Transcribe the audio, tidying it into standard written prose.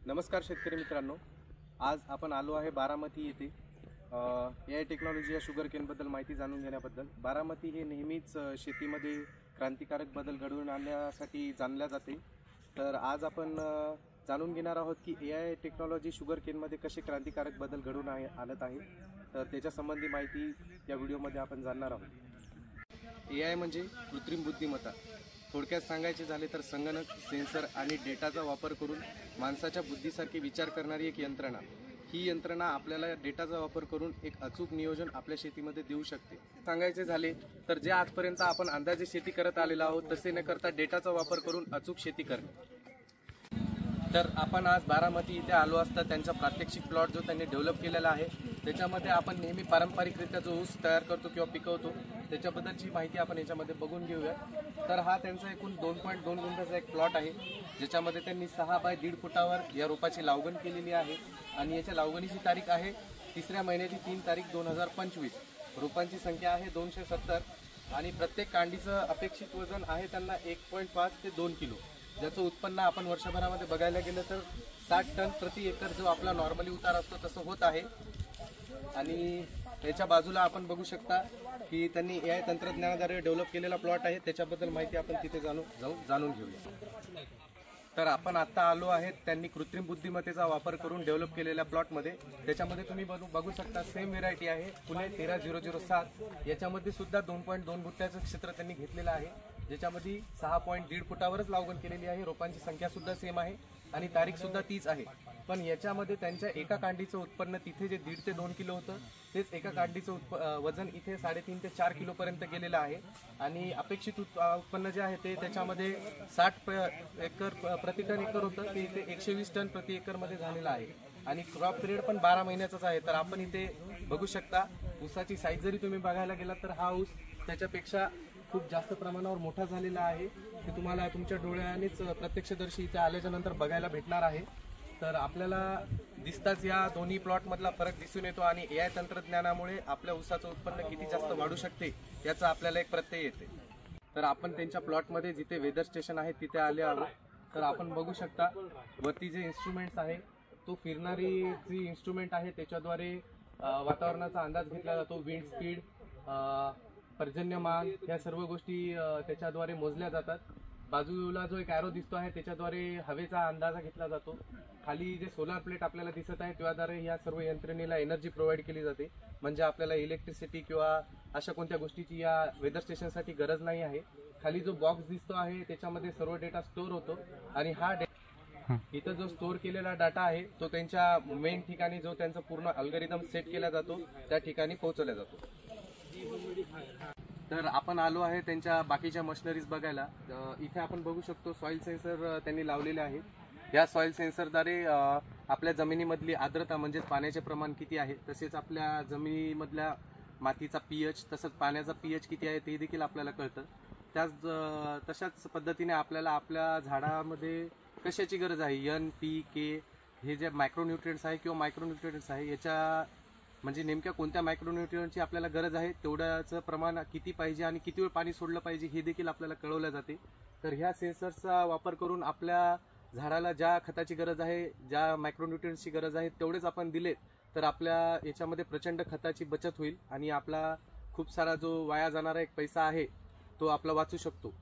नमस्कार शेतकरी मित्रांनो, आज आपण आलो आहे बारामती येथे AI टेक्नॉलॉजी या शुगर केनबद्दल माहिती जाणून घेण्याबद्दल। बारामती हे नेहमीच शेतीमध्ये क्रांतिकारक बदल घडवून आणण्यासाठी जाणल्या जाते। तर आज आपण जाणून घेणार आहोत की AI टेक्नॉलॉजी शुगर केनमध्ये कसे क्रांतिकारक बदल घडवून आणत आहे। तर त्याच्या संबंधी माहिती या व्हिडिओमध्ये आपण जाणणार आहोत। AI म्हणजे कृत्रिम बुद्धिमत्ता। थोडक्यात सांगायचे झाले तर संगणक, सेन्सर आणि डेटाचा वापर करून माणसाच्या बुद्धीसारखी विचार करणारी एक यंत्रणा। ही यंत्रणा आपल्याला डेटाचा वापर करून एक अचूक नियोजन आपल्या शेतीमध्ये देऊ शकते। सांगायचे झाले तर जे आजपर्यंत आपण अंदाजे शेती करत आलेलो आहोत तसे न करता डेटाचा वापर करून अचूक शेती करणे। तर आपण आज बारामती इथे आलो असता त्यांचा प्रात्यक्षिक प्लॉट जो त्यांनी डेव्हलप केलेला आहे त्याच्यामध्ये आपण नेहमी पारंपरिकरित्या जो ऊस तयार करतो किंवा पिकवतो त्याच्याबद्दलची माहिती आपण याच्यामध्ये बघून घेऊया। तर हा त्यांचा एकूण 2.2 गुंठ्याचा एक प्लॉट आहे, ज्याच्यामध्ये त्यांनी 6 बाय 1.5 फुटावर या रोपाची लागवड केलेली आहे आणि याच्या लागवडीची तारीख आहे 3ऱ्या महिन्याची 3 तारीख 2025। रोपांची संख्या आहे 270 आणि प्रत्येक कांडीचं अपेक्षित वजन आहे त्यांना 1.5 ते 2 किलो, ज्याचं उत्पन्न आपण वर्षभरामध्ये बघायला गेलं तर 60 टन प्रति एकर जो आपला नॉर्मली उतार असतो तसं होत आहे। आणि त्याच्या बाजूला आपण बघू शकता की त्यांनी AI तंत्रज्ञानाद्वारे डेव्हलप केलेला प्लॉट आहे, त्याच्याबद्दल माहिती आपण तिथे जाणून घेऊया। तर आपण आता आलो आहे त्यांनी कृत्रिम बुद्धिमत्तेचा वापर करून डेव्हलप केलेल्या प्लॉटमध्ये। त्याच्यामध्ये तुम्ही बघू शकता सेम व्हेरायटी आहे पुणे 13007। याच्यामध्ये सुद्धा 2.2 गुंठ्याचं क्षेत्र त्यांनी घेतलेलं आहे, ज्याच्यामध्ये 6.1.5 फुटावरच लागवड केलेली आहे। रोपांची संख्या सुद्धा सेम आहे आणि तारीख सुद्धा तीच आहे। पण याच्यामध्ये त्यांच्या एका कांडीचं उत्पन्न तिथे जे 1.5 ते 2 किलो होतं तेच एका कांडीचं वजन इथे 3.5 ते 4 किलो पर्यंत गेलेलं आहे। आणि अपेक्षित उत्पन्न जे आहे ते त्याच्यामध्ये 60 एकर प्रति टन एकर होतं ते इथे 120 टन प्रति एकर मध्ये झालेलं आहे। आणि क्रॉप पिरियड पण 12 महिन्याचाच आहे। तर आपण इथे बघू शकता ऊसाची साईज जरी तुम्ही बघायला गेला तर हा ऊस त्याच्यापेक्षा खूप जास्त प्रमाणावर मोठा झालेला आहे, ते तुम्हाला तुमच्या डोळ्यानेच प्रत्यक्षदर्शी इथे आल्याच्या नंतर बघायला भेटणार आहे। तर आपल्याला दिसताच या दोन्ही प्लॉट मधला फरक दिसून येतो आणि AI तंत्रज्ञानामुळे आपल्या ऊसाचं उत्पन्न किती जास्त वाढू शकते याचा आपल्याला एक प्रत्यय येते। तर आपण त्यांच्या प्लॉटमध्ये जिथे वेदर स्टेशन आहे तिथे आले आहोत। तर आपण बघू शकता वरती जे इन्स्ट्रुमेंट्स आहे तो फिरणारी जी इन्स्ट्रुमेंट आहे त्याच्याद्वारे वातावरणाचा अंदाज घेतला जातो। विंड स्पीड, पर्जन्यमान या सर्व गोष्टी त्याच्याद्वारे मोजल्या जातात। बाजूला जो एक ॲरो दिसतो आहे त्याच्याद्वारे हवेचा अंदाज घेतला जातो। खाली जे सोलार प्लेट आपल्याला दिसत आहे त्याद्वारे या सर्व यंत्रणेला एनर्जी प्रोव्हाइड केली जाते, म्हणजे आपल्याला इलेक्ट्रिसिटी किंवा अशा कोणत्या गोष्टीची या वेदर स्टेशनसाठी गरज नाही आहे। खाली जो बॉक्स दिसतो आहे त्याच्यामध्ये सर्व डेटा स्टोअर होतो आणि हा इथं जो स्टोअर केलेला डाटा आहे तो त्यांच्या मेन ठिकाणी जो त्यांचा पूर्ण अल्गोरिदम सेट केला जातो त्या ठिकाणी पोहोचवला जातो। तर आपण आलो आहे त्यांच्या बाकीच्या मशिनरीज बघायला। इथे आपण बघू शकतो सॉइल सेन्सर त्यांनी लावलेले आहे। या सॉइल सेन्सरद्वारे आपल्या जमिनीमधली आर्द्रता म्हणजे पाण्याचे प्रमाण किती आहे, तसेच आपल्या जमिनीमधल्या मातीचा pH तसंच पाण्याचा pH किती आहे ते देखील आपल्याला कळतं। तशाच पद्धतीने आपल्याला आपल्या झाडामध्ये कशाची गरज आहे NPK हे जे मायक्रोन्यूट्रिएंट्स आहे किंवा मायक्रोन्यूट्रिएंट्स आहे याच्या म्हणजे नेमक्या कोणत्या मायक्रोन्यूट्रिएंटची आपल्याला गरज आहे तेवढ्याचं प्रमाण किती पाहिजे आणि किती वेळ पाणी सोडलं पाहिजे हे देखील आपल्याला कळवलं जाते। तर ह्या सेन्सर्सचा वापर करून आपल्या झाडाला ज्या खताची गरज आहे, ज्या मायक्रोन्यूट्रिएंट्सची गरज आहे तेवढेच आपण दिले तर आपल्या याच्यामध्ये प्रचंड खताची बचत होईल आणि आपला खूप सारा जो वाया जाणारा एक पैसा आहे तो आपला वाचू शकतो।